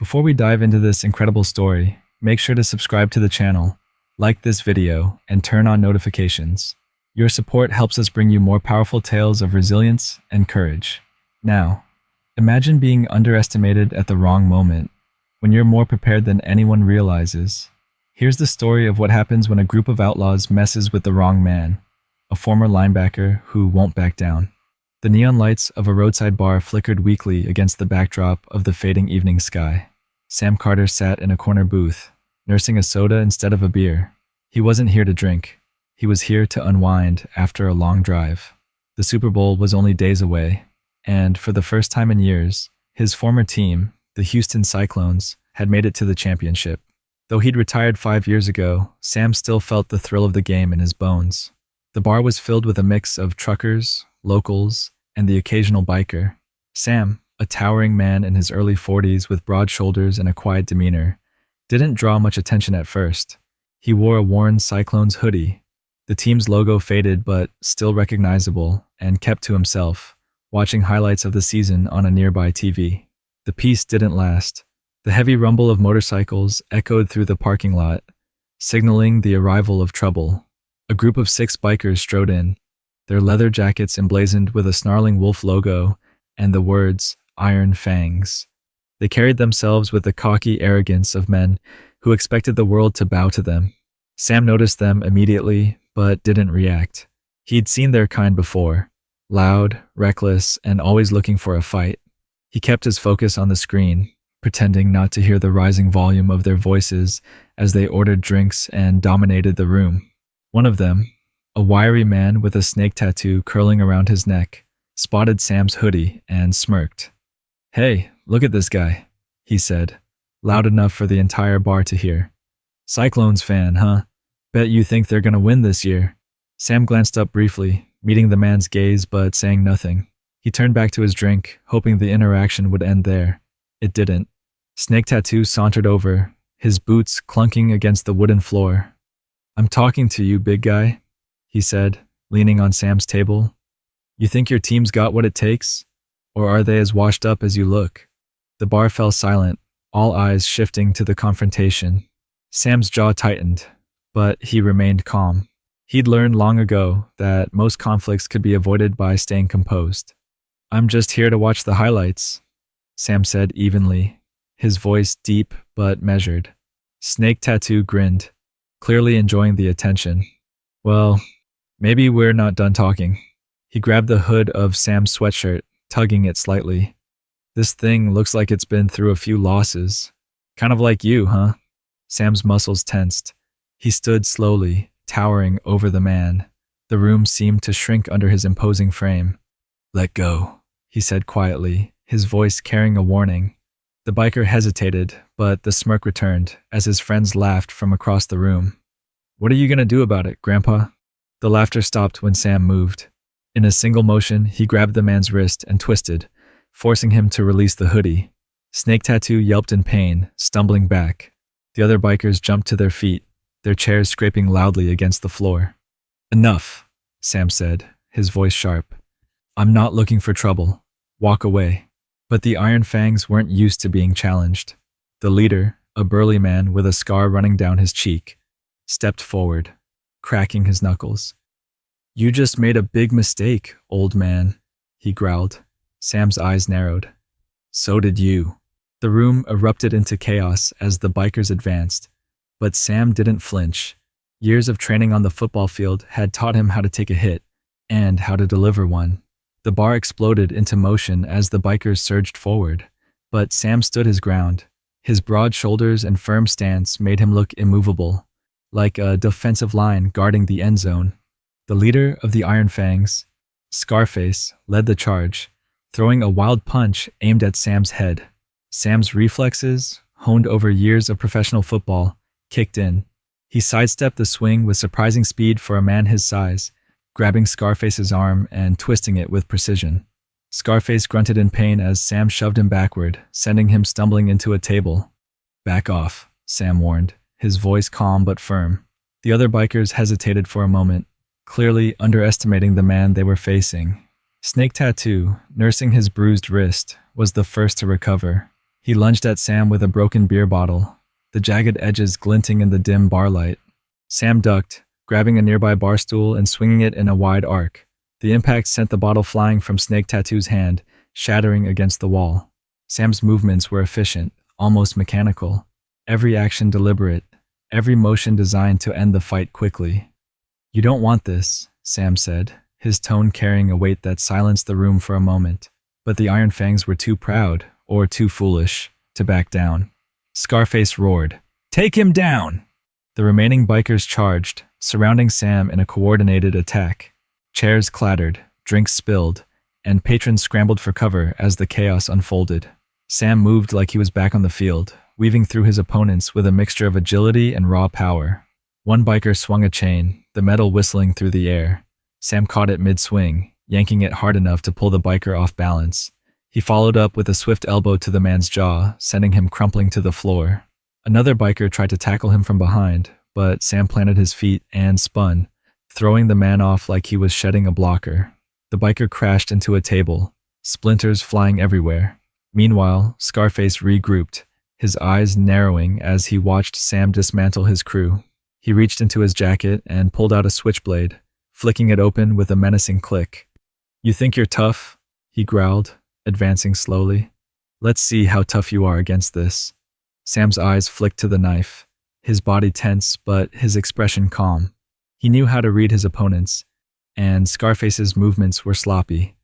Before we dive into this incredible story, make sure to subscribe to the channel, like this video, and turn on notifications. Your support helps us bring you more powerful tales of resilience and courage. Now, imagine being underestimated at the wrong moment, when you're more prepared than anyone realizes. Here's the story of what happens when a group of outlaws messes with the wrong man, a former linebacker who won't back down. The neon lights of a roadside bar flickered weakly against the backdrop of the fading evening sky. Sam Carter sat in a corner booth, nursing a soda instead of a beer. He wasn't here to drink. He was here to unwind after a long drive. The Super Bowl was only days away, and for the first time in years, his former team, the Houston Cyclones, had made it to the championship. Though he'd retired 5 years ago, Sam still felt the thrill of the game in his bones. The bar was filled with a mix of truckers, locals, and the occasional biker. Sam, a towering man in his early 40s with broad shoulders and a quiet demeanor, didn't draw much attention at first. He wore a worn Cyclones hoodie. The team's logo faded but still recognizable, and kept to himself, watching highlights of the season on a nearby TV. The peace didn't last. The heavy rumble of motorcycles echoed through the parking lot, signaling the arrival of trouble. A group of 6 bikers strode in, their leather jackets emblazoned with a snarling wolf logo and the words, "Iron Fangs." They carried themselves with the cocky arrogance of men who expected the world to bow to them. Sam noticed them immediately, but didn't react. He'd seen their kind before, loud, reckless, and always looking for a fight. He kept his focus on the screen, pretending not to hear the rising volume of their voices as they ordered drinks and dominated the room. One of them, a wiry man with a snake tattoo curling around his neck, spotted Sam's hoodie and smirked. "Hey, look at this guy," he said, loud enough for the entire bar to hear. "Cyclones fan, huh? Bet you think they're gonna win this year." Sam glanced up briefly, meeting the man's gaze but saying nothing. He turned back to his drink, hoping the interaction would end there. It didn't. Snake Tattoo sauntered over, his boots clunking against the wooden floor. "I'm talking to you, big guy," he said, leaning on Sam's table. "You think your team's got what it takes? Or are they as washed up as you look?" The bar fell silent, all eyes shifting to the confrontation. Sam's jaw tightened, but he remained calm. He'd learned long ago that most conflicts could be avoided by staying composed. "I'm just here to watch the highlights," Sam said evenly, his voice deep but measured. Snake Tattoo grinned, clearly enjoying the attention. "Well, maybe we're not done talking." He grabbed the hood of Sam's sweatshirt, tugging it slightly. "This thing looks like it's been through a few losses. Kind of like you, huh?" Sam's muscles tensed. He stood slowly, towering over the man. The room seemed to shrink under his imposing frame. "Let go," he said quietly, his voice carrying a warning. The biker hesitated, but the smirk returned as his friends laughed from across the room. "What are you gonna do about it, Grandpa?" The laughter stopped when Sam moved. In a single motion, he grabbed the man's wrist and twisted, forcing him to release the hoodie. Snake Tattoo yelped in pain, stumbling back. The other bikers jumped to their feet, their chairs scraping loudly against the floor. "Enough," Sam said, his voice sharp. "I'm not looking for trouble. Walk away." But the Iron Fangs weren't used to being challenged. The leader, a burly man with a scar running down his cheek, stepped forward, cracking his knuckles. "You just made a big mistake, old man," he growled. Sam's eyes narrowed. "So did you." The room erupted into chaos as the bikers advanced, but Sam didn't flinch. Years of training on the football field had taught him how to take a hit and how to deliver one. The bar exploded into motion as the bikers surged forward, but Sam stood his ground. His broad shoulders and firm stance made him look immovable, like a defensive line guarding the end zone. The leader of the Iron Fangs, Scarface, led the charge, throwing a wild punch aimed at Sam's head. Sam's reflexes, honed over years of professional football, kicked in. He sidestepped the swing with surprising speed for a man his size, grabbing Scarface's arm and twisting it with precision. Scarface grunted in pain as Sam shoved him backward, sending him stumbling into a table. "Back off," Sam warned, his voice calm but firm. The other bikers hesitated for a moment, clearly underestimating the man they were facing. Snake Tattoo, nursing his bruised wrist, was the first to recover. He lunged at Sam with a broken beer bottle, the jagged edges glinting in the dim bar light. Sam ducked, grabbing a nearby bar stool and swinging it in a wide arc. The impact sent the bottle flying from Snake Tattoo's hand, shattering against the wall. Sam's movements were efficient, almost mechanical. Every action deliberate, every motion designed to end the fight quickly. "You don't want this," Sam said, his tone carrying a weight that silenced the room for a moment. But the Iron Fangs were too proud, or too foolish, to back down. Scarface roared, "Take him down!" The remaining bikers charged, surrounding Sam in a coordinated attack. Chairs clattered, drinks spilled, and patrons scrambled for cover as the chaos unfolded. Sam moved like he was back on the field, weaving through his opponents with a mixture of agility and raw power. One biker swung a chain, the metal whistling through the air. Sam caught it mid-swing, yanking it hard enough to pull the biker off balance. He followed up with a swift elbow to the man's jaw, sending him crumpling to the floor. Another biker tried to tackle him from behind, but Sam planted his feet and spun, throwing the man off like he was shedding a blocker. The biker crashed into a table, splinters flying everywhere. Meanwhile, Scarface regrouped, his eyes narrowing as he watched Sam dismantle his crew. He reached into his jacket and pulled out a switchblade, flicking it open with a menacing click. "You think you're tough?" he growled, advancing slowly. "Let's see how tough you are against this." Sam's eyes flicked to the knife, his body tense but his expression calm. He knew how to read his opponents, and Scarface's movements were sloppy,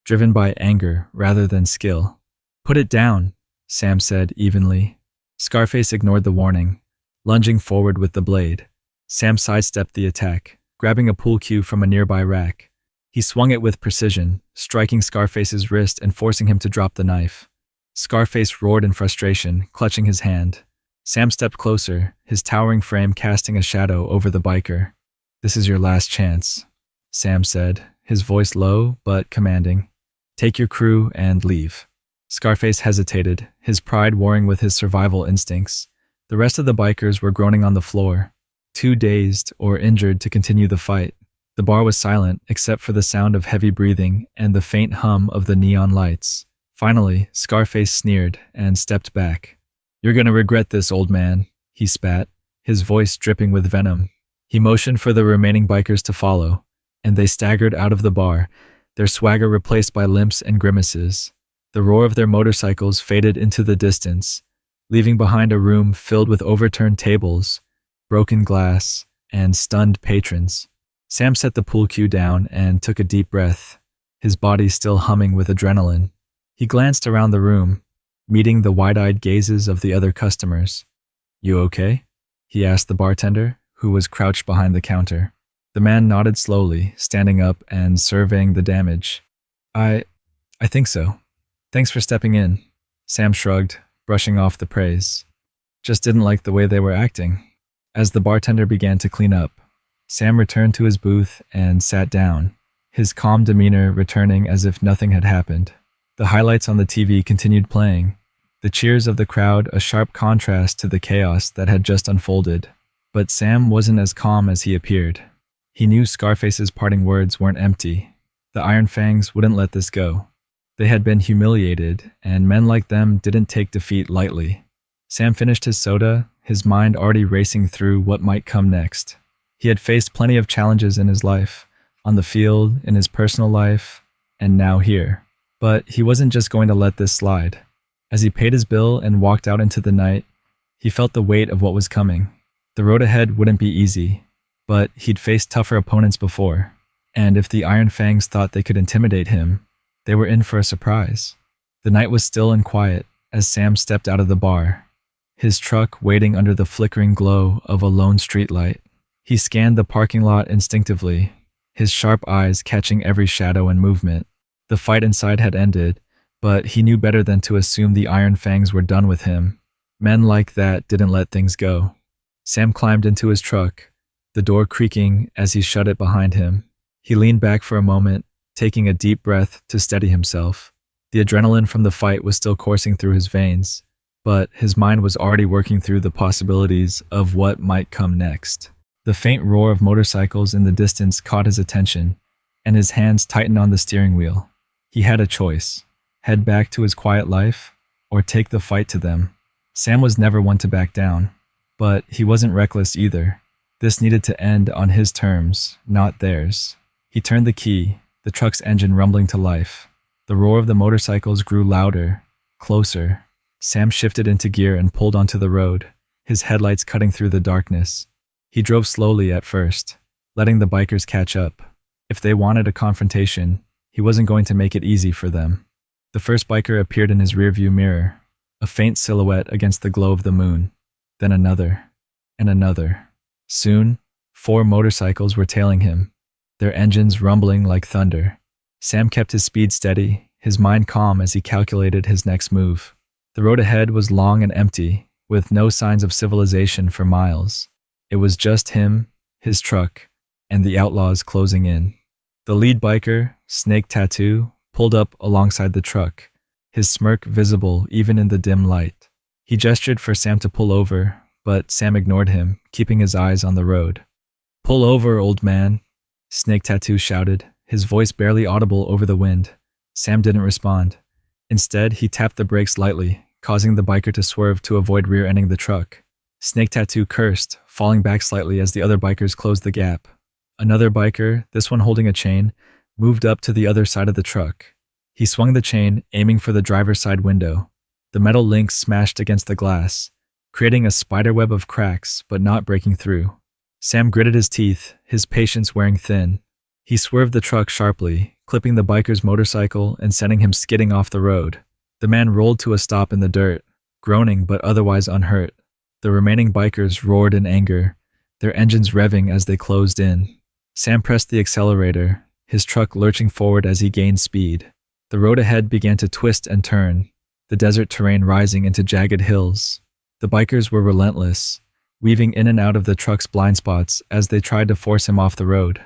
driven by anger rather than skill. "Put it down," Sam said evenly. Scarface ignored the warning, lunging forward with the blade. Sam sidestepped the attack, grabbing a pool cue from a nearby rack. He swung it with precision, striking Scarface's wrist and forcing him to drop the knife. Scarface roared in frustration, clutching his hand. Sam stepped closer, his towering frame casting a shadow over the biker. "This is your last chance," Sam said, his voice low but commanding. "Take your crew and leave." Scarface hesitated, his pride warring with his survival instincts. The rest of the bikers were groaning on the floor, too dazed or injured to continue the fight. The bar was silent except for the sound of heavy breathing and the faint hum of the neon lights. Finally, Scarface sneered and stepped back. "You're gonna regret this, old man," he spat, his voice dripping with venom. He motioned for the remaining bikers to follow, and they staggered out of the bar, their swagger replaced by limps and grimaces. The roar of their motorcycles faded into the distance, leaving behind a room filled with overturned tables, broken glass, and stunned patrons. Sam set the pool cue down and took a deep breath, his body still humming with adrenaline. He glanced around the room, meeting the wide-eyed gazes of the other customers. "You okay?" he asked the bartender, who was crouched behind the counter. The man nodded slowly, standing up and surveying the damage. I think so. Thanks for stepping in." Sam shrugged, brushing off the praise. "Just didn't like the way they were acting." As the bartender began to clean up, Sam returned to his booth and sat down, his calm demeanor returning as if nothing had happened. The highlights on the TV continued playing, the cheers of the crowd a sharp contrast to the chaos that had just unfolded. But Sam wasn't as calm as he appeared. He knew Scarface's parting words weren't empty. The Iron Fangs wouldn't let this go. They had been humiliated, and men like them didn't take defeat lightly. Sam finished his soda, his mind already racing through what might come next. He had faced plenty of challenges in his life, on the field, in his personal life, and now here. But he wasn't just going to let this slide. As he paid his bill and walked out into the night, he felt the weight of what was coming. The road ahead wouldn't be easy, but he'd faced tougher opponents before, and if the Iron Fangs thought they could intimidate him, they were in for a surprise. The night was still and quiet as Sam stepped out of the bar, his truck waiting under the flickering glow of a lone streetlight. He scanned the parking lot instinctively, his sharp eyes catching every shadow and movement. The fight inside had ended, but he knew better than to assume the Iron Fangs were done with him. Men like that didn't let things go. Sam climbed into his truck, the door creaking as he shut it behind him. He leaned back for a moment, taking a deep breath to steady himself. The adrenaline from the fight was still coursing through his veins, but his mind was already working through the possibilities of what might come next. The faint roar of motorcycles in the distance caught his attention, and his hands tightened on the steering wheel. He had a choice: head back to his quiet life, or take the fight to them. Sam was never one to back down, but he wasn't reckless either. This needed to end on his terms, not theirs. He turned the key, the truck's engine rumbling to life. The roar of the motorcycles grew louder, closer. Sam shifted into gear and pulled onto the road, his headlights cutting through the darkness. He drove slowly at first, letting the bikers catch up. If they wanted a confrontation, he wasn't going to make it easy for them. The first biker appeared in his rearview mirror, a faint silhouette against the glow of the moon. Then another, and another. Soon, 4 motorcycles were tailing him, their engines rumbling like thunder. Sam kept his speed steady, his mind calm as he calculated his next move. The road ahead was long and empty, with no signs of civilization for miles. It was just him, his truck, and the outlaws closing in. The lead biker, Snake Tattoo, pulled up alongside the truck, his smirk visible even in the dim light. He gestured for Sam to pull over, but Sam ignored him, keeping his eyes on the road. "Pull over, old man," Snake Tattoo shouted, his voice barely audible over the wind. Sam didn't respond. Instead, he tapped the brakes lightly, causing the biker to swerve to avoid rear-ending the truck. Snake Tattoo cursed, falling back slightly as the other bikers closed the gap. Another biker, this one holding a chain, moved up to the other side of the truck. He swung the chain, aiming for the driver's side window. The metal links smashed against the glass, creating a spiderweb of cracks, but not breaking through. Sam gritted his teeth, his patience wearing thin. He swerved the truck sharply, clipping the biker's motorcycle and sending him skidding off the road. The man rolled to a stop in the dirt, groaning but otherwise unhurt. The remaining bikers roared in anger, their engines revving as they closed in. Sam pressed the accelerator, his truck lurching forward as he gained speed. The road ahead began to twist and turn, the desert terrain rising into jagged hills. The bikers were relentless, weaving in and out of the truck's blind spots as they tried to force him off the road.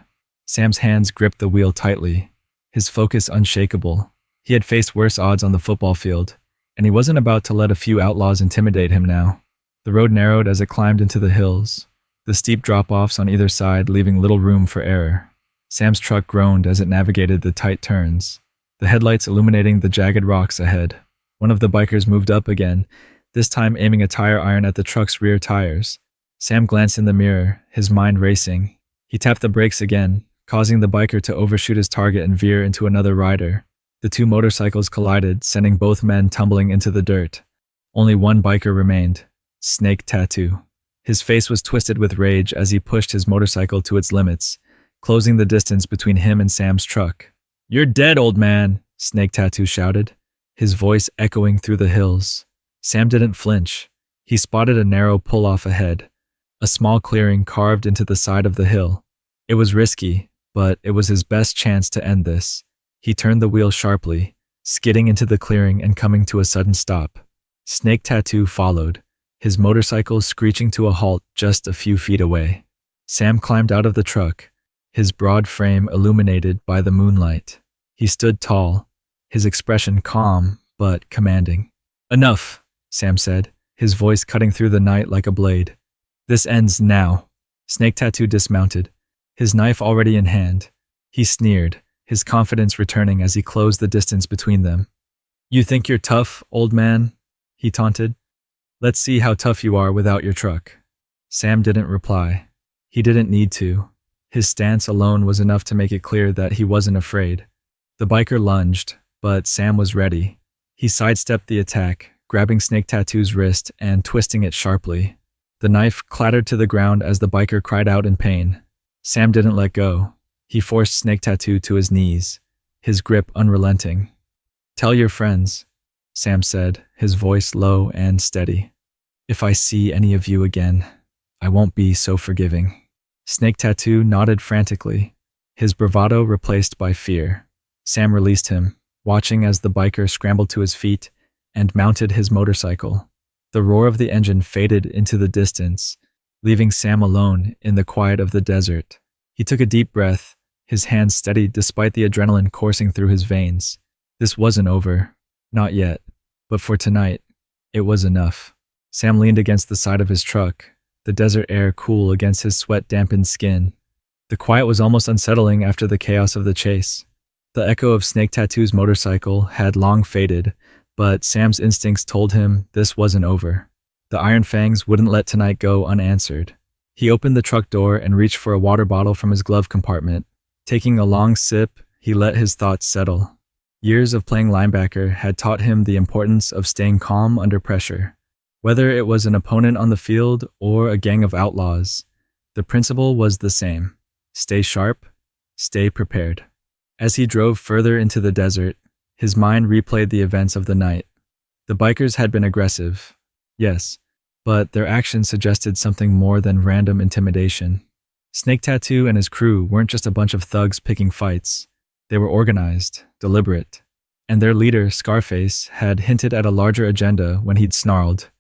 Sam's hands gripped the wheel tightly, his focus unshakable. He had faced worse odds on the football field, and he wasn't about to let a few outlaws intimidate him now. The road narrowed as it climbed into the hills, the steep drop-offs on either side leaving little room for error. Sam's truck groaned as it navigated the tight turns, the headlights illuminating the jagged rocks ahead. One of the bikers moved up again, this time aiming a tire iron at the truck's rear tires. Sam glanced in the mirror, his mind racing. He tapped the brakes again, causing the biker to overshoot his target and veer into another rider. The 2 motorcycles collided, sending both men tumbling into the dirt. Only one biker remained, Snake Tattoo. His face was twisted with rage as he pushed his motorcycle to its limits, closing the distance between him and Sam's truck. "You're dead, old man," Snake Tattoo shouted, his voice echoing through the hills. Sam didn't flinch. He spotted a narrow pull-off ahead, a small clearing carved into the side of the hill. It was risky, but it was his best chance to end this. He turned the wheel sharply, skidding into the clearing and coming to a sudden stop. Snake Tattoo followed, his motorcycle screeching to a halt just a few feet away. Sam climbed out of the truck, his broad frame illuminated by the moonlight. He stood tall, his expression calm but commanding. "Enough," Sam said, his voice cutting through the night like a blade. "This ends now." Snake Tattoo dismounted, his knife already in hand. He sneered, his confidence returning as he closed the distance between them. "You think you're tough, old man?" he taunted. "Let's see how tough you are without your truck." Sam didn't reply. He didn't need to. His stance alone was enough to make it clear that he wasn't afraid. The biker lunged, but Sam was ready. He sidestepped the attack, grabbing Snake Tattoo's wrist and twisting it sharply. The knife clattered to the ground as the biker cried out in pain. Sam didn't let go. He forced Snake Tattoo to his knees, his grip unrelenting. "Tell your friends," Sam said, his voice low and steady. "If I see any of you again, I won't be so forgiving." Snake Tattoo nodded frantically, his bravado replaced by fear. Sam released him, watching as the biker scrambled to his feet and mounted his motorcycle. The roar of the engine faded into the distance, leaving Sam alone in the quiet of the desert. He took a deep breath, his hands steady despite the adrenaline coursing through his veins. This wasn't over. Not yet. But for tonight, it was enough. Sam leaned against the side of his truck, the desert air cool against his sweat-dampened skin. The quiet was almost unsettling after the chaos of the chase. The echo of Snake Tattoo's motorcycle had long faded, but Sam's instincts told him this wasn't over. The Iron Fangs wouldn't let tonight go unanswered. He opened the truck door and reached for a water bottle from his glove compartment. Taking a long sip, he let his thoughts settle. Years of playing linebacker had taught him the importance of staying calm under pressure. Whether it was an opponent on the field or a gang of outlaws, the principle was the same. Stay sharp, stay prepared. As he drove further into the desert, his mind replayed the events of the night. The bikers had been aggressive, yes, but their actions suggested something more than random intimidation. Snake Tattoo and his crew weren't just a bunch of thugs picking fights. They were organized, deliberate, and their leader, Scarface, had hinted at a larger agenda when he'd snarled,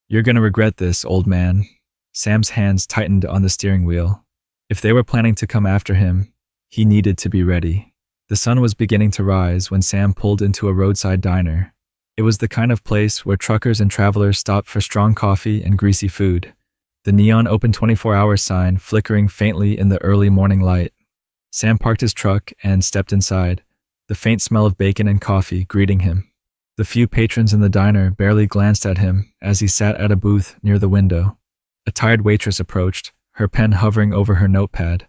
"You're gonna regret this, old man." Sam's hands tightened on the steering wheel. If they were planning to come after him, he needed to be ready. The sun was beginning to rise when Sam pulled into a roadside diner. It was the kind of place where truckers and travelers stopped for strong coffee and greasy food. The neon open 24-hour sign flickering faintly in the early morning light. Sam parked his truck and stepped inside, the faint smell of bacon and coffee greeting him. The few patrons in the diner barely glanced at him as he sat at a booth near the window. A tired waitress approached, her pen hovering over her notepad.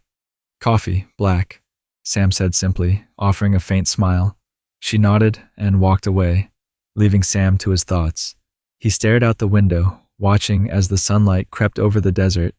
"Coffee, black," Sam said simply, offering a faint smile. She nodded and walked away, leaving Sam to his thoughts. He stared out the window, watching as the sunlight crept over the desert,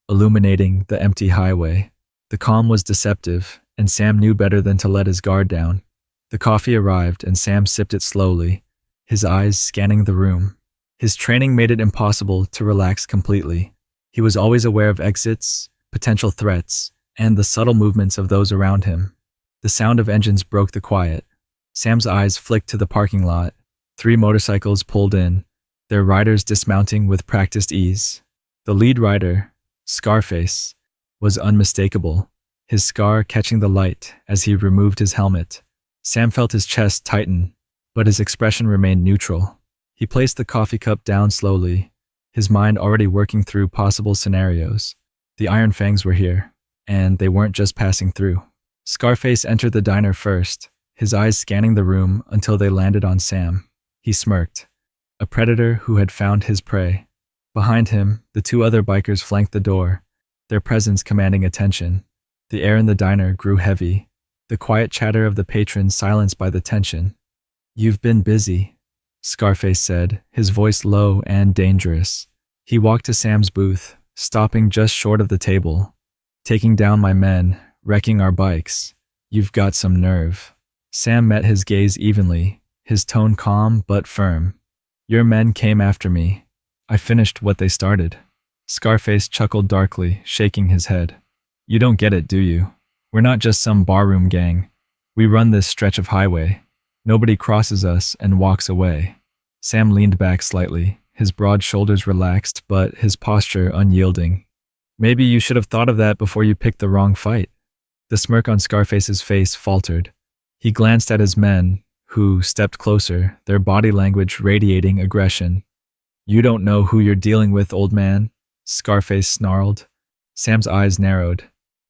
illuminating the empty highway. The calm was deceptive, and Sam knew better than to let his guard down. The coffee arrived, and Sam sipped it slowly, his eyes scanning the room. His training made it impossible to relax completely. He was always aware of exits, potential threats, and the subtle movements of those around him. The sound of engines broke the quiet. Sam's eyes flicked to the parking lot. 3 motorcycles pulled in, their riders dismounting with practiced ease. The lead rider, Scarface, was unmistakable, his scar catching the light as he removed his helmet. Sam felt his chest tighten, but his expression remained neutral. He placed the coffee cup down slowly, his mind already working through possible scenarios. The Iron Fangs were here, and they weren't just passing through. Scarface entered the diner first, his eyes scanning the room until they landed on Sam. He smirked, a predator who had found his prey. Behind him, the 2 other bikers flanked the door, their presence commanding attention. The air in the diner grew heavy, the quiet chatter of the patrons silenced by the tension. "You've been busy," Scarface said, his voice low and dangerous. He walked to Sam's booth, stopping just short of the table. "Taking down my men, wrecking our bikes. You've got some nerve." Sam met his gaze evenly, his tone calm but firm. "Your men came after me. I finished what they started." Scarface chuckled darkly, shaking his head. "You don't get it, do you? We're not just some barroom gang. We run this stretch of highway. Nobody crosses us and walks away." Sam leaned back slightly, his broad shoulders relaxed but his posture unyielding. "Maybe you should have thought of that before you picked the wrong fight." The smirk on Scarface's face faltered. He glanced at his men, who stepped closer, their body language radiating aggression. "You don't know who you're dealing with, old man," Scarface snarled. Sam's eyes narrowed.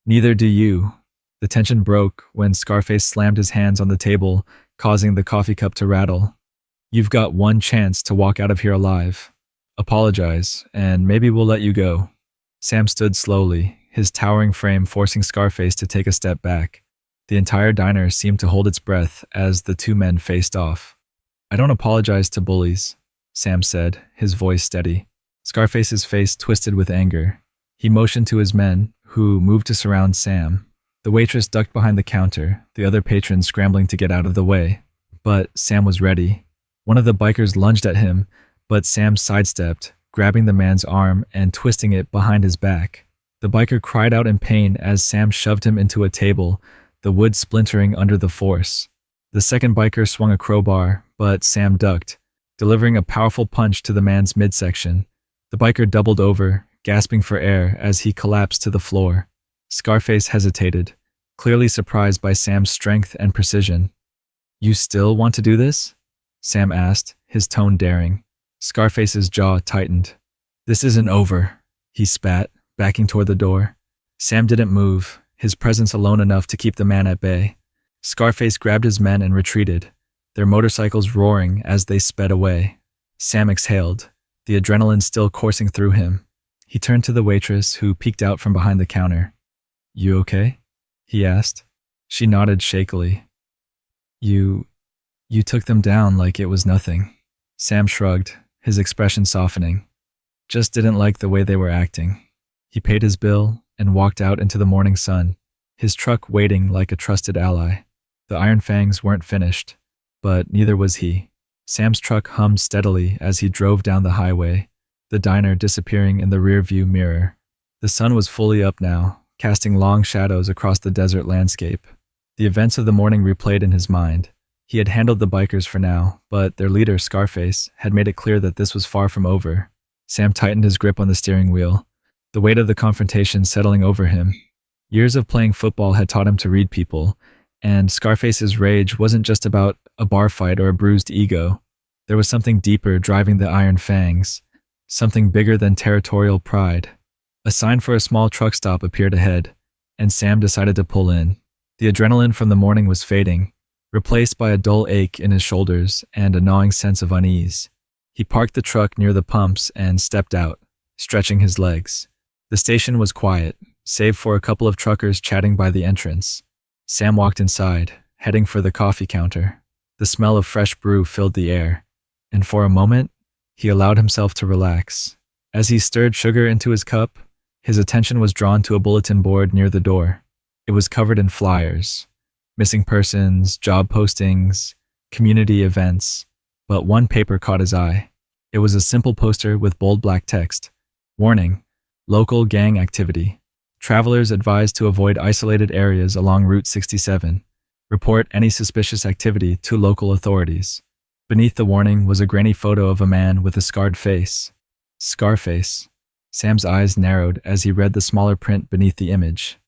"Neither do you." The tension broke when Scarface slammed his hands on the table, causing the coffee cup to rattle. "You've got one chance to walk out of here alive. Apologize, and maybe we'll let you go." Sam stood slowly, his towering frame forcing Scarface to take a step back. The entire diner seemed to hold its breath as the 2 men faced off. "I don't apologize to bullies," Sam said, his voice steady. Scarface's face twisted with anger. He motioned to his men, who moved to surround Sam. The waitress ducked behind the counter, the other patrons scrambling to get out of the way. But Sam was ready. One of the bikers lunged at him, but Sam sidestepped, grabbing the man's arm and twisting it behind his back. The biker cried out in pain as Sam shoved him into a table, the wood splintering under the force. The second biker swung a crowbar, but Sam ducked, delivering a powerful punch to the man's midsection. The biker doubled over, gasping for air as he collapsed to the floor. Scarface hesitated, clearly surprised by Sam's strength and precision. "You still want to do this?" Sam asked, his tone daring. Scarface's jaw tightened. "This isn't over," he spat, backing toward the door. Sam didn't move, his presence alone enough to keep the man at bay. Scarface grabbed his men and retreated, their motorcycles roaring as they sped away. Sam exhaled, the adrenaline still coursing through him. He turned to the waitress, who peeked out from behind the counter. "You okay?" he asked. She nodded shakily. You took them down like it was nothing." Sam shrugged, his expression softening. Just didn't like the way they were acting. He paid his bill and walked out into the morning sun, his truck waiting like a trusted ally. The Iron Fangs weren't finished, but neither was he. Sam's truck hummed steadily as he drove down the highway, the diner disappearing in the rearview mirror. The sun was fully up now, casting long shadows across the desert landscape. The events of the morning replayed in his mind. He had handled the bikers for now, but their leader, Scarface, had made it clear that this was far from over. Sam tightened his grip on the steering wheel, the weight of the confrontation settling over him. Years of playing football had taught him to read people, and Scarface's rage wasn't just about a bar fight or a bruised ego. There was something deeper driving the Iron Fangs, something bigger than territorial pride. A sign for a small truck stop appeared ahead, and Sam decided to pull in. The adrenaline from the morning was fading, replaced by a dull ache in his shoulders and a gnawing sense of unease. He parked the truck near the pumps and stepped out, stretching his legs. The station was quiet, save for a couple of truckers chatting by the entrance. Sam walked inside, heading for the coffee counter. The smell of fresh brew filled the air, and for a moment, he allowed himself to relax. As he stirred sugar into his cup, his attention was drawn to a bulletin board near the door. It was covered in flyers, missing persons, job postings, community events, but one paper caught his eye. It was a simple poster with bold black text. Warning: local gang activity. Travelers advised to avoid isolated areas along Route 67. Report any suspicious activity to local authorities. Beneath the warning was a grainy photo of a man with a scarred face. Scarface. Sam's eyes narrowed as he read the smaller print beneath the image.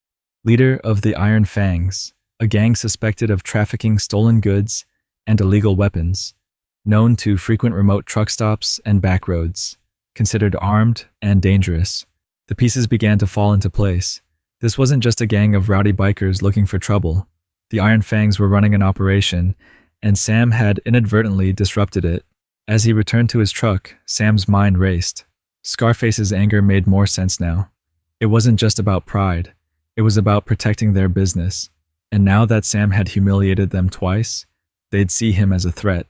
Leader of the Iron Fangs, a gang suspected of trafficking stolen goods and illegal weapons, known to frequent remote truck stops and back roads, considered armed and dangerous. The pieces began to fall into place. This wasn't just a gang of rowdy bikers looking for trouble. The Iron Fangs were running an operation, and Sam had inadvertently disrupted it. As he returned to his truck, Sam's mind raced. Scarface's anger made more sense now. It wasn't just about pride. It was about protecting their business. And now that Sam had humiliated them twice, they'd see him as a threat.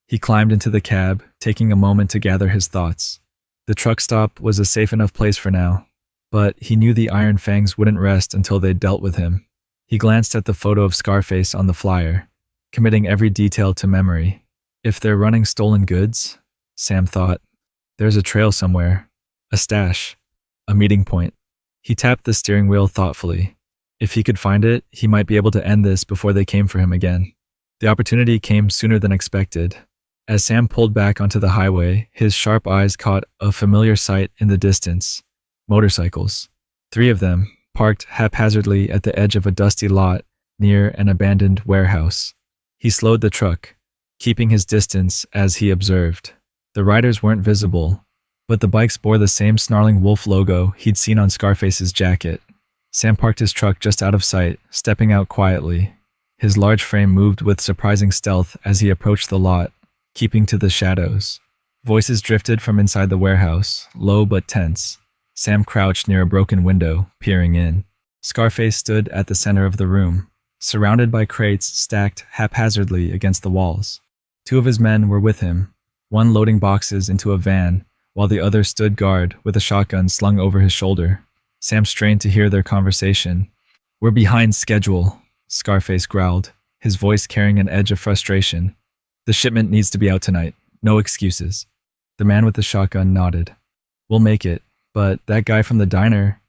He climbed into the cab, taking a moment to gather his thoughts. The truck stop was a safe enough place for now, but he knew the Iron Fangs wouldn't rest until they'd dealt with him. He glanced at the photo of Scarface on the flyer, committing every detail to memory. If they're running stolen goods, Sam thought, there's a trail somewhere, a stash, a meeting point. He tapped the steering wheel thoughtfully. If he could find it, he might be able to end this before they came for him again. The opportunity came sooner than expected. As Sam pulled back onto the highway, his sharp eyes caught a familiar sight in the distance. Motorcycles. 3 of them, parked haphazardly at the edge of a dusty lot near an abandoned warehouse. He slowed the truck, keeping his distance as he observed. The riders weren't visible, but the bikes bore the same snarling wolf logo he'd seen on Scarface's jacket. Sam parked his truck just out of sight, stepping out quietly. His large frame moved with surprising stealth as he approached the lot, keeping to the shadows. Voices drifted from inside the warehouse, low but tense. Sam crouched near a broken window, peering in. Scarface stood at the center of the room, surrounded by crates stacked haphazardly against the walls. 2 of his men were with him, one loading boxes into a van, while the other stood guard with a shotgun slung over his shoulder. Sam strained to hear their conversation. "We're behind schedule," Scarface growled, his voice carrying an edge of frustration. "The shipment needs to be out tonight. No excuses." The man with the shotgun nodded. "We'll make it, but that guy from the diner..."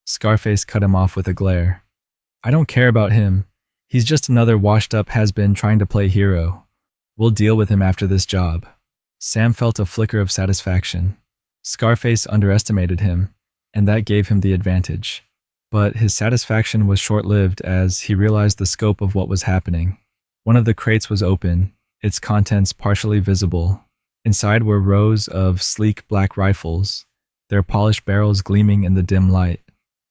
Scarface cut him off with a glare. "I don't care about him. He's just another washed-up has-been trying to play hero. We'll deal with him after this job." Sam felt a flicker of satisfaction. Scarface underestimated him, and that gave him the advantage. But his satisfaction was short-lived as he realized the scope of what was happening. One of the crates was open, its contents partially visible. Inside were rows of sleek black rifles, their polished barrels gleaming in the dim light.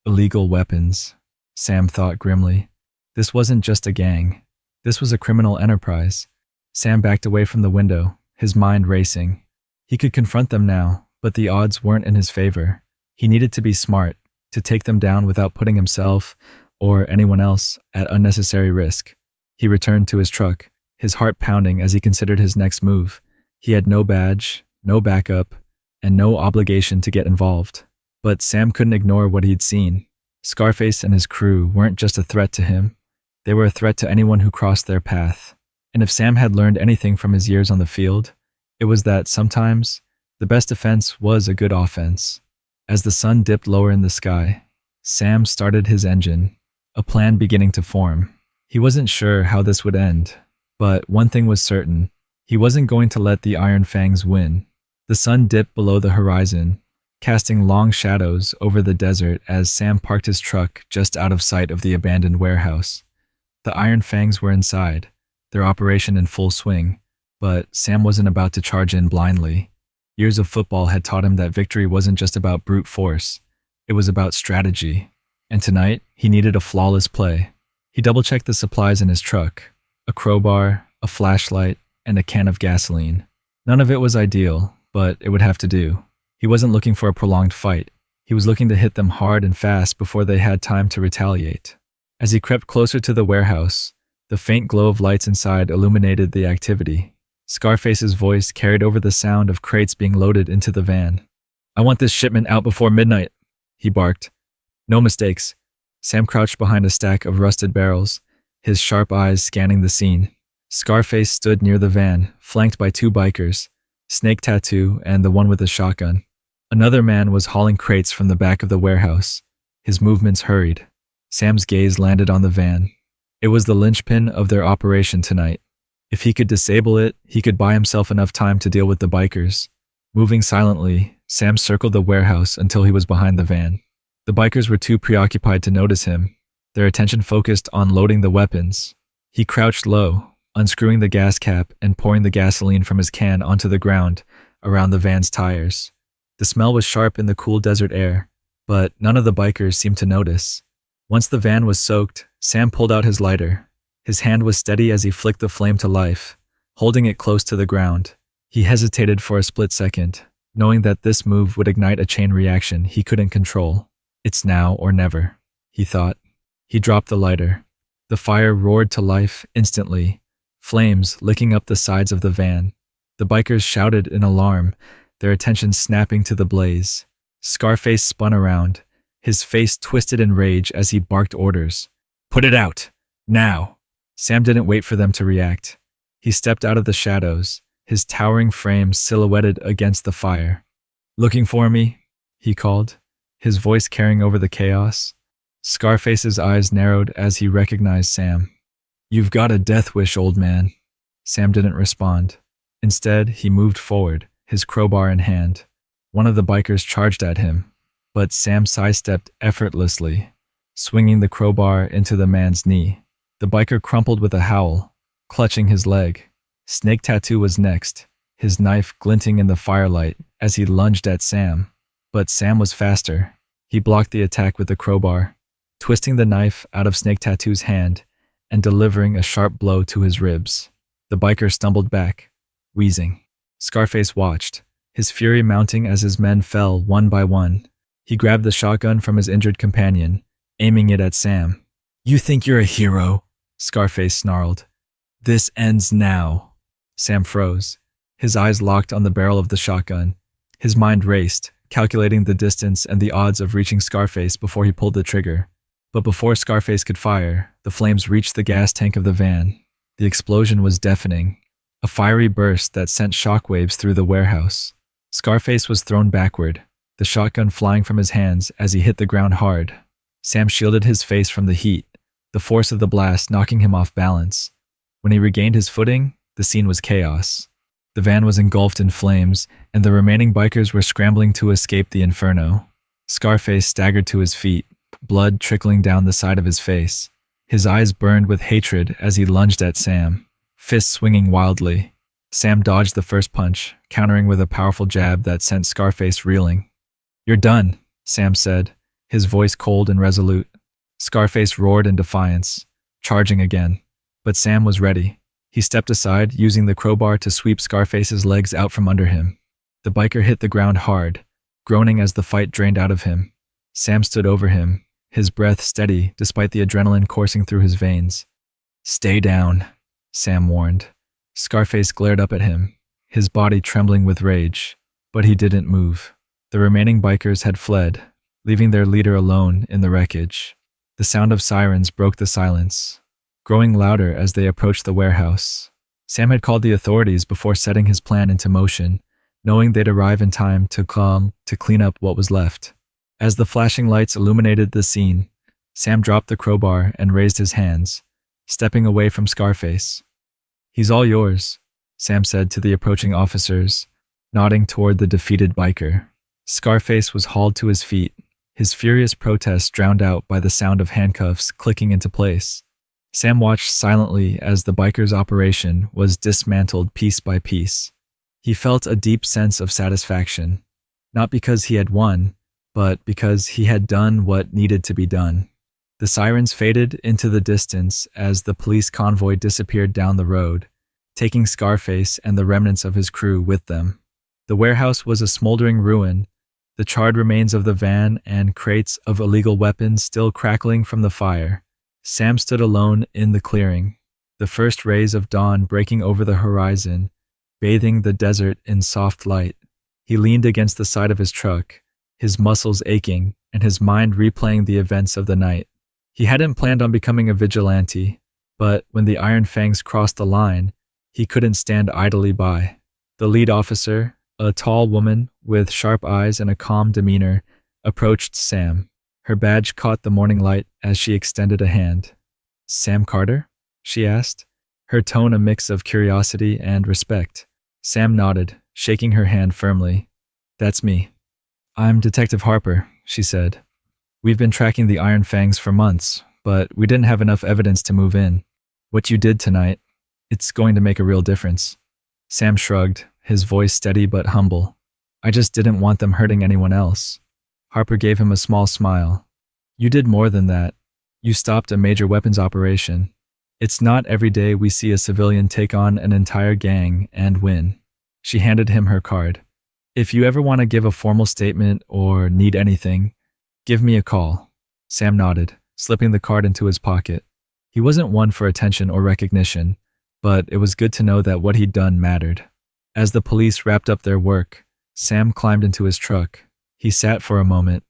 Illegal weapons, Sam thought grimly. This wasn't just a gang. This was a criminal enterprise. Sam backed away from the window, his mind racing. He could confront them now, but the odds weren't in his favor. He needed to be smart, to take them down without putting himself or anyone else at unnecessary risk. He returned to his truck, his heart pounding as he considered his next move. He had no badge, no backup, and no obligation to get involved. But Sam couldn't ignore what he'd seen. Scarface and his crew weren't just a threat to him. They were a threat to anyone who crossed their path. And if Sam had learned anything from his years on the field, it was that sometimes the best defense was a good offense. As the sun dipped lower in the sky, Sam started his engine, a plan beginning to form. He wasn't sure how this would end, but one thing was certain. He wasn't going to let the Iron Fangs win. The sun dipped below the horizon, casting long shadows over the desert as Sam parked his truck just out of sight of the abandoned warehouse. The Iron Fangs were inside, their operation in full swing, but Sam wasn't about to charge in blindly. Years of football had taught him that victory wasn't just about brute force, it was about strategy. And tonight, he needed a flawless play. He double-checked the supplies in his truck, a crowbar, a flashlight, and a can of gasoline. None of it was ideal, but it would have to do. He wasn't looking for a prolonged fight. He was looking to hit them hard and fast before they had time to retaliate. As he crept closer to the warehouse, the faint glow of lights inside illuminated the activity. Scarface's voice carried over the sound of crates being loaded into the van. "I want this shipment out before midnight," he barked. "No mistakes." Sam crouched behind a stack of rusted barrels, his sharp eyes scanning the scene. Scarface stood near the van, flanked by two bikers, Snake Tattoo and the one with the shotgun. Another man was hauling crates from the back of the warehouse. His movements hurried. Sam's gaze landed on the van. It was the linchpin of their operation tonight. If he could disable it, he could buy himself enough time to deal with the bikers. Moving silently, Sam circled the warehouse until he was behind the van. The bikers were too preoccupied to notice him, their attention focused on loading the weapons. He crouched low, unscrewing the gas cap and pouring the gasoline from his can onto the ground around the van's tires. The smell was sharp in the cool desert air, but none of the bikers seemed to notice. Once the van was soaked, Sam pulled out his lighter. His hand was steady as he flicked the flame to life, holding it close to the ground. He hesitated for a split second, knowing that this move would ignite a chain reaction he couldn't control. "It's now or never," he thought. He dropped the lighter. The fire roared to life instantly, flames licking up the sides of the van. The bikers shouted in alarm, their attention snapping to the blaze. Scarface spun around, his face twisted in rage as he barked orders. "Put it out! Now!" Sam didn't wait for them to react. He stepped out of the shadows, his towering frame silhouetted against the fire. "Looking for me?" he called, his voice carrying over the chaos. Scarface's eyes narrowed as he recognized Sam. "You've got a death wish, old man." Sam didn't respond. Instead, he moved forward, his crowbar in hand. One of the bikers charged at him, but Sam sidestepped effortlessly, swinging the crowbar into the man's knee. The biker crumpled with a howl, clutching his leg. Snake Tattoo was next, his knife glinting in the firelight as he lunged at Sam. But Sam was faster. He blocked the attack with the crowbar, twisting the knife out of Snake Tattoo's hand and delivering a sharp blow to his ribs. The biker stumbled back, wheezing. Scarface watched, his fury mounting as his men fell one by one. He grabbed the shotgun from his injured companion, aiming it at Sam. "You think you're a hero?" Scarface snarled. "This ends now." Sam froze, his eyes locked on the barrel of the shotgun. His mind raced, calculating the distance and the odds of reaching Scarface before he pulled the trigger. But before Scarface could fire, the flames reached the gas tank of the van. The explosion was deafening, a fiery burst that sent shockwaves through the warehouse. Scarface was thrown backward, the shotgun flying from his hands as he hit the ground hard. Sam shielded his face from the heat, the force of the blast knocking him off balance. When he regained his footing, the scene was chaos. The van was engulfed in flames, and the remaining bikers were scrambling to escape the inferno. Scarface staggered to his feet, blood trickling down the side of his face. His eyes burned with hatred as he lunged at Sam, fists swinging wildly. Sam dodged the first punch, countering with a powerful jab that sent Scarface reeling. "You're done," Sam said, his voice cold and resolute. Scarface roared in defiance, charging again. But Sam was ready. He stepped aside, using the crowbar to sweep Scarface's legs out from under him. The biker hit the ground hard, groaning as the fight drained out of him. Sam stood over him, his breath steady despite the adrenaline coursing through his veins. "Stay down," Sam warned. Scarface glared up at him, his body trembling with rage, but he didn't move. The remaining bikers had fled, leaving their leader alone in the wreckage. The sound of sirens broke the silence, growing louder as they approached the warehouse. Sam had called the authorities before setting his plan into motion, knowing they'd arrive in time to clean up what was left. As the flashing lights illuminated the scene, Sam dropped the crowbar and raised his hands, stepping away from Scarface. "He's all yours," Sam said to the approaching officers, nodding toward the defeated biker. Scarface was hauled to his feet, his furious protest drowned out by the sound of handcuffs clicking into place. Sam watched silently as the biker's operation was dismantled piece by piece. He felt a deep sense of satisfaction, not because he had won, but because he had done what needed to be done. The sirens faded into the distance as the police convoy disappeared down the road, taking Scarface and the remnants of his crew with them. The warehouse was a smoldering ruin, the charred remains of the van and crates of illegal weapons still crackling from the fire. Sam stood alone in the clearing, the first rays of dawn breaking over the horizon, bathing the desert in soft light. He leaned against the side of his truck, his muscles aching and his mind replaying the events of the night. He hadn't planned on becoming a vigilante, but when the Iron Fangs crossed the line, he couldn't stand idly by. The lead officer, a tall woman with sharp eyes and a calm demeanor, approached Sam. Her badge caught the morning light as she extended a hand. "Sam Carter?" she asked, her tone a mix of curiosity and respect. Sam nodded, shaking her hand firmly. "That's me." "I'm Detective Harper," she said. "We've been tracking the Iron Fangs for months, but we didn't have enough evidence to move in. What you did tonight, it's going to make a real difference." Sam shrugged, his voice steady but humble. "I just didn't want them hurting anyone else." Harper gave him a small smile. "You did more than that. You stopped a major weapons operation. It's not every day we see a civilian take on an entire gang and win." She handed him her card. "If you ever want to give a formal statement or need anything, give me a call." Sam nodded, slipping the card into his pocket. He wasn't one for attention or recognition, but it was good to know that what he'd done mattered. As the police wrapped up their work, Sam climbed into his truck. He sat for a moment,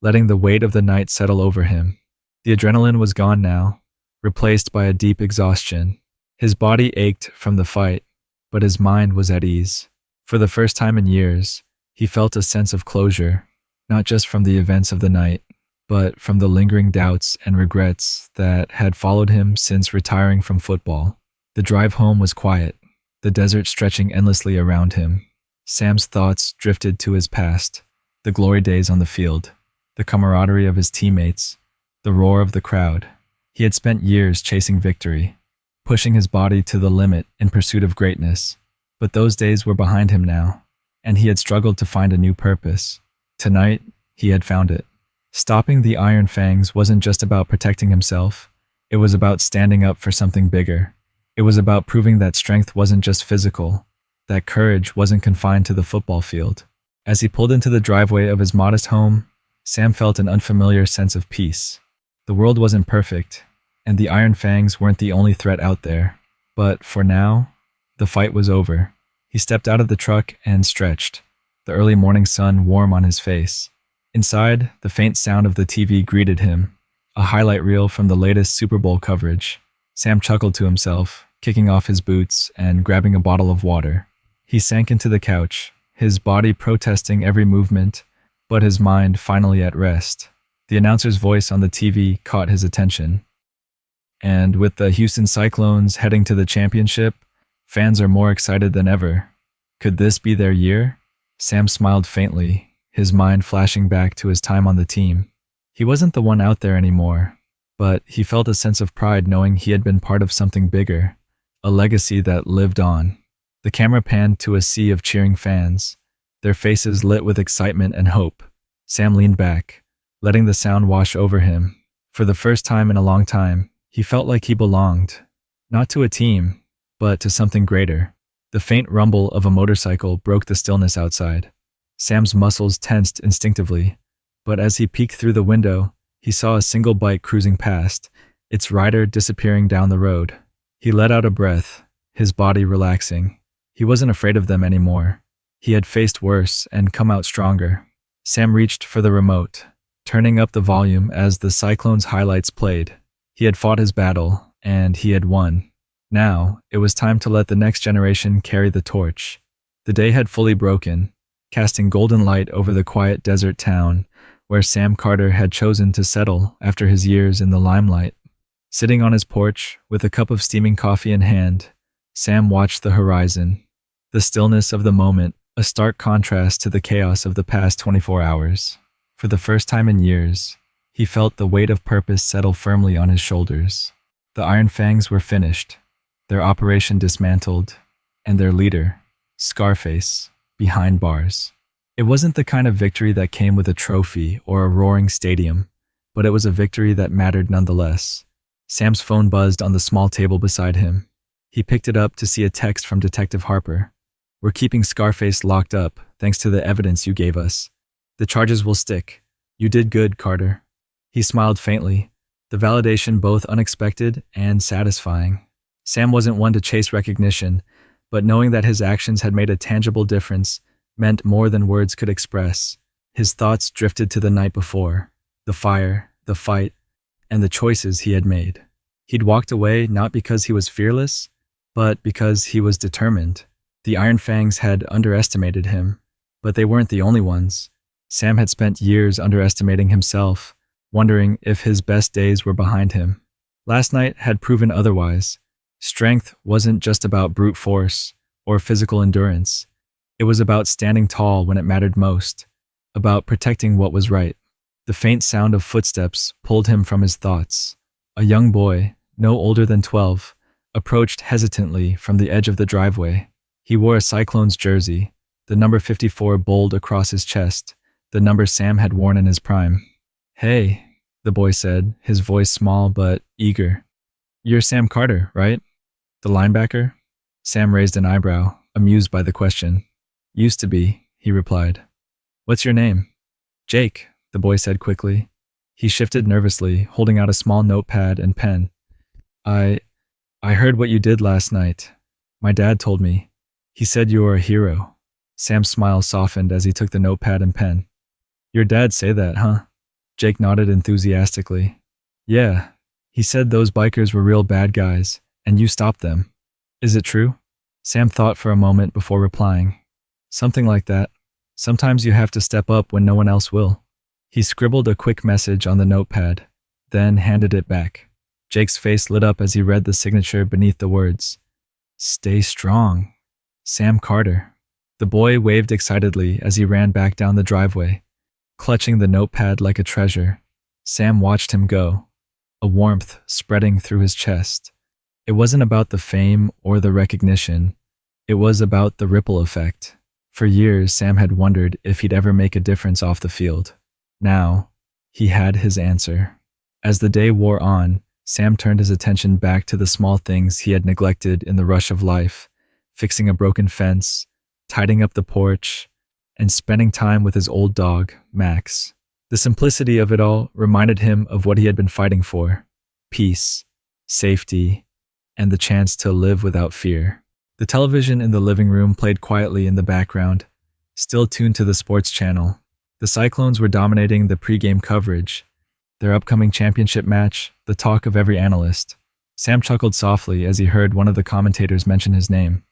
letting the weight of the night settle over him. The adrenaline was gone now, replaced by a deep exhaustion. His body ached from the fight, but his mind was at ease. For the first time in years, he felt a sense of closure, not just from the events of the night, but from the lingering doubts and regrets that had followed him since retiring from football. The drive home was quiet, the desert stretching endlessly around him. Sam's thoughts drifted to his past, the glory days on the field, the camaraderie of his teammates, the roar of the crowd. He had spent years chasing victory, pushing his body to the limit in pursuit of greatness. But those days were behind him now, and he had struggled to find a new purpose. Tonight, he had found it. Stopping the Iron Fangs wasn't just about protecting himself. It was about standing up for something bigger. It was about proving that strength wasn't just physical, that courage wasn't confined to the football field. As he pulled into the driveway of his modest home, Sam felt an unfamiliar sense of peace. The world wasn't perfect, and the Iron Fangs weren't the only threat out there. But for now, the fight was over. He stepped out of the truck and stretched, the early morning sun warm on his face. Inside, the faint sound of the TV greeted him, a highlight reel from the latest Super Bowl coverage. Sam chuckled to himself, kicking off his boots and grabbing a bottle of water. He sank into the couch, his body protesting every movement, but his mind finally at rest. The announcer's voice on the TV caught his attention. "And with the Houston Cyclones heading to the championship, fans are more excited than ever. Could this be their year?" Sam smiled faintly, his mind flashing back to his time on the team. He wasn't the one out there anymore, but he felt a sense of pride knowing he had been part of something bigger, a legacy that lived on. The camera panned to a sea of cheering fans, their faces lit with excitement and hope. Sam leaned back, letting the sound wash over him. For the first time in a long time, he felt like he belonged, not to a team, but to something greater. The faint rumble of a motorcycle broke the stillness outside. Sam's muscles tensed instinctively, but as he peeked through the window, he saw a single bike cruising past, its rider disappearing down the road. He let out a breath, his body relaxing. He wasn't afraid of them anymore. He had faced worse and come out stronger. Sam reached for the remote, turning up the volume as the Cyclone's highlights played. He had fought his battle, and he had won. Now, it was time to let the next generation carry the torch. The day had fully broken, casting golden light over the quiet desert town where Sam Carter had chosen to settle after his years in the limelight. Sitting on his porch, with a cup of steaming coffee in hand, Sam watched the horizon. The stillness of the moment, a stark contrast to the chaos of the past 24 hours. For the first time in years, he felt the weight of purpose settle firmly on his shoulders. The Iron Fangs were finished, their operation dismantled, and their leader, Scarface, behind bars. It wasn't the kind of victory that came with a trophy or a roaring stadium, but it was a victory that mattered nonetheless. Sam's phone buzzed on the small table beside him. He picked it up to see a text from Detective Harper. "We're keeping Scarface locked up, thanks to the evidence you gave us. The charges will stick. You did good, Carter." He smiled faintly, the validation both unexpected and satisfying. Sam wasn't one to chase recognition, but knowing that his actions had made a tangible difference meant more than words could express. His thoughts drifted to the night before, the fire, the fight, and the choices he had made. He'd walked away not because he was fearless, but because he was determined. The Iron Fangs had underestimated him, but they weren't the only ones. Sam had spent years underestimating himself, wondering if his best days were behind him. Last night had proven otherwise. Strength wasn't just about brute force or physical endurance. It was about standing tall when it mattered most, about protecting what was right. The faint sound of footsteps pulled him from his thoughts. A young boy, no older than 12, approached hesitantly from the edge of the driveway. He wore a Cyclones jersey, the number 54 bold across his chest, the number Sam had worn in his prime. "Hey," the boy said, his voice small but eager. "You're Sam Carter, right? The linebacker?" Sam raised an eyebrow, amused by the question. "Used to be," he replied. "What's your name?" "Jake," the boy said quickly. He shifted nervously, holding out a small notepad and pen. I heard what you did last night. My dad told me. He said you were a hero." Sam's smile softened as he took the notepad and pen. "Your dad say that, huh?" Jake nodded enthusiastically. "Yeah. He said those bikers were real bad guys, and you stopped them. Is it true?" Sam thought for a moment before replying. "Something like that. Sometimes you have to step up when no one else will." He scribbled a quick message on the notepad, then handed it back. Jake's face lit up as he read the signature beneath the words. "Stay strong. Sam Carter." The boy waved excitedly as he ran back down the driveway, clutching the notepad like a treasure. Sam watched him go, a warmth spreading through his chest. It wasn't about the fame or the recognition. It was about the ripple effect. For years, Sam had wondered if he'd ever make a difference off the field. Now, he had his answer. As the day wore on, Sam turned his attention back to the small things he had neglected in the rush of life, fixing a broken fence, tidying up the porch, and spending time with his old dog, Max. The simplicity of it all reminded him of what he had been fighting for: peace, safety, and the chance to live without fear. The television in the living room played quietly in the background, still tuned to the sports channel. The Cyclones were dominating the pregame coverage, their upcoming championship match, the talk of every analyst. Sam chuckled softly as he heard one of the commentators mention his name.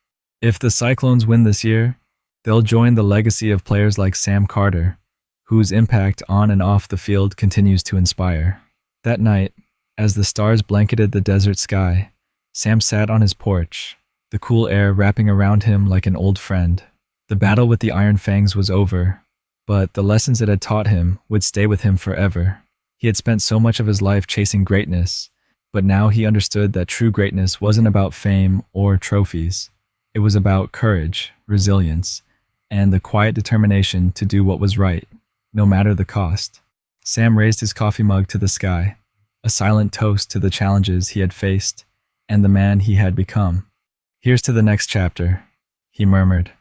If the Cyclones win this year, they'll join the legacy of players like Sam Carter, whose impact on and off the field continues to inspire. That night, as the stars blanketed the desert sky, Sam sat on his porch, the cool air wrapping around him like an old friend. The battle with the Iron Fangs was over, but the lessons it had taught him would stay with him forever. He had spent so much of his life chasing greatness, but now he understood that true greatness wasn't about fame or trophies. It was about courage, resilience, and the quiet determination to do what was right, no matter the cost. Sam raised his coffee mug to the sky, a silent toast to the challenges he had faced and the man he had become. Here's to the next chapter, he murmured,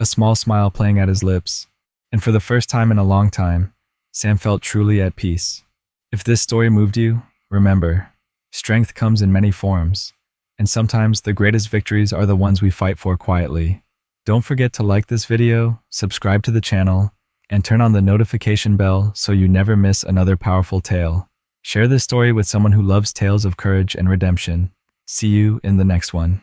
a small smile playing at his lips. And for the first time in a long time, Sam felt truly at peace. If this story moved you, remember, strength comes in many forms, and sometimes the greatest victories are the ones we fight for quietly. Don't forget to like this video, subscribe to the channel, and turn on the notification bell so you never miss another powerful tale. Share this story with someone who loves tales of courage and redemption. See you in the next one.